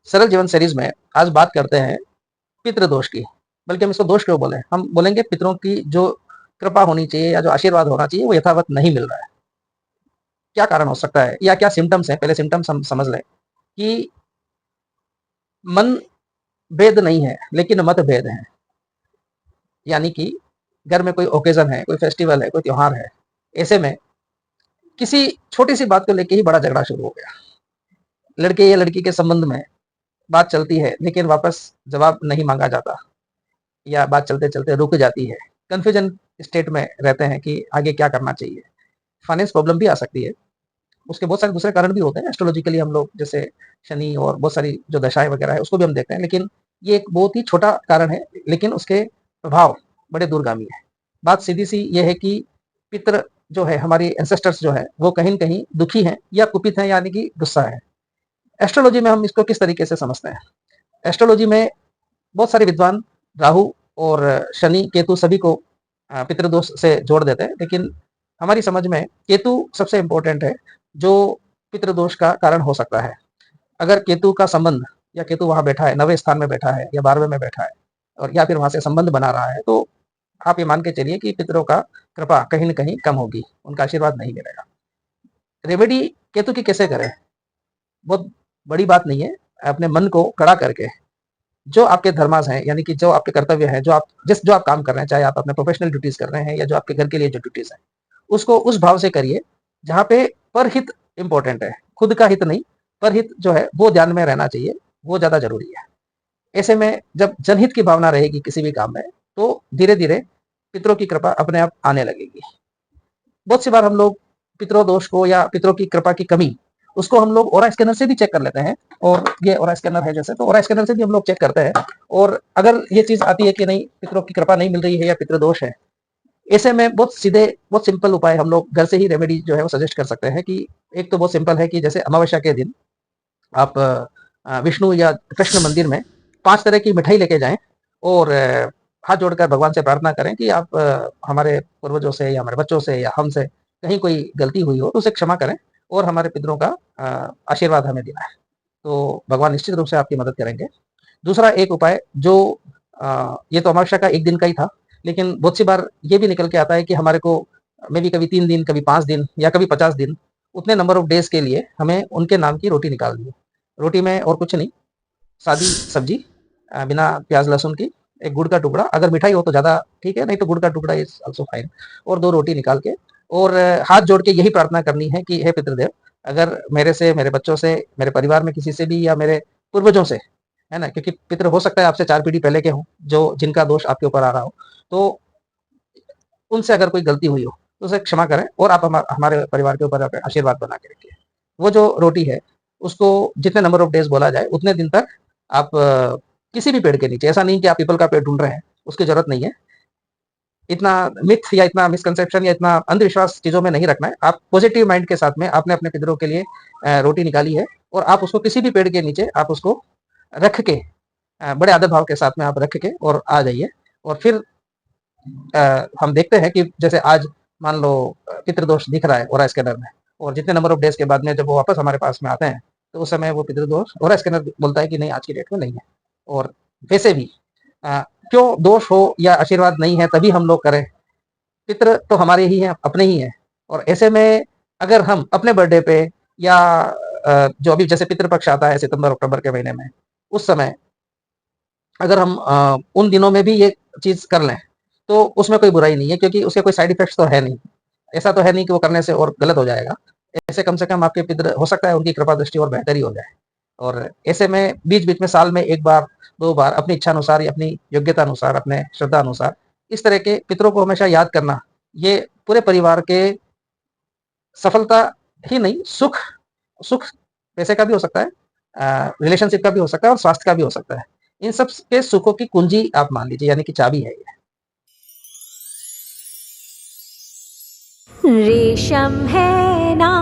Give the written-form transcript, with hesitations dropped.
सरल जीवन सीरीज में आज बात करते हैं पितृदोष की। बल्कि हम इसको दोष क्यों बोले, हम बोलेंगे पितरों की जो कृपा होनी चाहिए या जो आशीर्वाद होना चाहिए वो यथावत नहीं मिल रहा है। क्या कारण हो सकता है या क्या सिम्टम्स है, पहले सिम्टम्स हम समझ लें कि मन भेद नहीं है लेकिन मत भेद है। यानी कि घर में कोई ओकेजन है, कोई फेस्टिवल है, कोई त्योहार है, ऐसे में किसी छोटी सी बात को लेके ही बड़ा झगड़ा शुरू हो गया। लड़के या लड़की के संबंध में बात चलती है लेकिन वापस जवाब नहीं मांगा जाता या बात चलते चलते रुक जाती है। कंफ्यूजन स्टेट में रहते हैं कि आगे क्या करना चाहिए। फाइनेंस प्रॉब्लम भी आ सकती है। उसके बहुत सारे दूसरे कारण भी होते हैं। एस्ट्रोलॉजिकली हम लोग जैसे शनि और बहुत सारी जो दशाएं वगैरह है उसको भी हम देखते हैं, लेकिन ये एक बहुत ही छोटा कारण है, लेकिन उसके प्रभाव बड़े दूरगामी है। बात सीधी सी ये है कि पितृ जो है, हमारी एंसेस्टर्स जो है, वो कहीं न कहीं दुखी हैं या कुपित हैं, यानी कि गुस्सा है। एस्ट्रोलॉजी में हम इसको किस तरीके से समझते हैं? एस्ट्रोलॉजी में बहुत सारे विद्वान राहु और शनि, केतु सभी को पितृदोष से जोड़ देते हैं, लेकिन हमारी समझ में केतु सबसे इम्पोर्टेंट है, जो पितृदोष का कारण हो सकता है। अगर केतु का संबंध या केतु वहाँ बैठा है, 9वें स्थान में बैठा है या 12वें में बैठा है और या फिर वहाँ से संबंध बना रहा है, तो आप ये मान के चलिए कि पितरों का कृपा कहीं न कहीं कम होगी, उनका आशीर्वाद नहीं मिलेगा। रेमेडी केतु की कैसे करें? बहुत बड़ी बात नहीं है। अपने मन को कड़ा करके जो आपके धर्मास हैं, यानी कि जो आपके कर्तव्य हैं, जो आप काम कर रहे हैं, चाहे आप अपने प्रोफेशनल ड्यूटीज कर रहे हैं या जो आपके घर के लिए जो ड्यूटीज हैं, उसको उस भाव से करिए जहाँ पे परहित इंपॉर्टेंट है, खुद का हित नहीं। परहित जो है वो ध्यान में रहना चाहिए, वो ज्यादा जरूरी है। ऐसे में जब जनहित की भावना रहेगी किसी भी काम में, तो धीरे धीरे पितरों की कृपा अपने आप आने लगेगी। बहुत सी बार हम लोग पितरों दोष को या पितरों की कृपा की कमी, उसको हम लोग ओरा स्कैनर से भी चेक कर लेते हैं। और ये ओरा स्कैनर है जैसे, तो ओरा स्कैनर से भी हम लोग चेक करते हैं। और अगर ये चीज आती है कि नहीं, पितरों की कृपा नहीं मिल रही है या पितृ दोष है, ऐसे में बहुत सीधे, बहुत सिंपल उपाय हम लोग घर से ही रेमेडी जो है वो सजेस्ट कर सकते हैं। कि एक तो बहुत सिंपल है कि जैसे अमावस्या के दिन आप विष्णु या कृष्ण मंदिर में 5 तरह की मिठाई लेके जाएं और हाथ जोड़कर भगवान से प्रार्थना करें कि आप हमारे पूर्वजों से या हमारे बच्चों से या हमसे कहीं कोई गलती हुई हो तो उसे क्षमा करें और हमारे पितरों का आशीर्वाद हमें देना है। तो भगवान निश्चित रूप से आपकी मदद करेंगे। दूसरा एक उपाय जो ये तो अमावस्या का 1 दिन का ही था, लेकिन बहुत सी बार ये भी निकल के आता है कि हमारे को मे बी कभी 3 दिन, कभी 5 दिन या कभी 50 दिन, उतने नंबर ऑफ डेज के लिए हमें उनके नाम की रोटी निकालनी है। रोटी में और कुछ नहीं, सादी सब्जी, बिना प्याज लहसुन की, एक गुड़ का टुकड़ा, अगर मिठाई हो तो ज़्यादा ठीक है, नहीं तो गुड़ का टुकड़ा इज ऑल्सो फाइन, और 2 रोटी निकाल के और हाथ जोड़ के यही प्रार्थना करनी है कि हे पितृदेव, अगर मेरे से, मेरे बच्चों से, मेरे परिवार में किसी से भी या मेरे पूर्वजों से, है ना, क्योंकि पितृ हो सकता है आपसे 4 पीढ़ी पहले के हों, जो जिनका दोष आपके ऊपर आ रहा हो, तो उनसे अगर कोई गलती हुई हो तो उसे क्षमा करें और आप हमारे परिवार के ऊपर आशीर्वाद बना के रखिए। वो जो रोटी है उसको जितने नंबर ऑफ डेज बोला जाए उतने दिन तक आप किसी भी पेड़ के नीचे, ऐसा नहीं कि आप पीपल का पेड़ ढूंढ रहे हैं, उसकी जरूरत नहीं है। इतना मिथ या इतना मिसकंसेप्शन या इतना अंधविश्वास चीजों में नहीं रखना है। आप पॉजिटिव माइंड के साथ में आपने अपने पितरों के लिए रोटी निकाली है और आप उसको किसी भी पेड़ के नीचे आप उसको रख के, बड़े आदर भाव के साथ में आप रख के और आ जाइए। और फिर हम देखते हैं कि जैसे आज मान लो पितृदोष दिख रहा है ओरा स्कैनर में, और जितने नंबर ऑफ डेज के बाद में जब वो वापस हमारे पास में आते हैं, तो उस समय वो पितृदोष ओरा स्कैनर बोलता है कि नहीं, आज की डेट में नहीं है। और वैसे भी क्यों दोष हो या आशीर्वाद नहीं है तभी हम लोग करें? पितृ तो हमारे ही हैं, अपने ही हैं। और ऐसे में अगर हम अपने बर्थडे पे या जो अभी जैसे पितृपक्ष आता है सितंबर अक्टूबर के महीने में, उस समय अगर हम उन दिनों में भी ये चीज कर लें तो उसमें कोई बुराई नहीं है, क्योंकि उसके कोई साइड इफेक्ट्स तो है नहीं। ऐसा तो है नहीं कि वो करने से और गलत हो जाएगा। ऐसे कम से कम आपके पितृ, हो सकता है उनकी कृपा दृष्टि और बेहतर ही हो जाए। और ऐसे में बीच बीच में साल में 1 बार 2 बार अपनी इच्छा अनुसार या अपनी योग्यता अनुसार, अपने श्रद्धा अनुसार इस तरह के पितरों को हमेशा याद करना, ये पूरे परिवार के सफलता ही नहीं, सुख, सुख पैसे का भी हो सकता है, रिलेशनशिप का भी हो सकता है और स्वास्थ्य का भी हो सकता है। इन सब के सुखों की कुंजी आप मान लीजिए, यानी कि चाबी है ये। रेशम है ना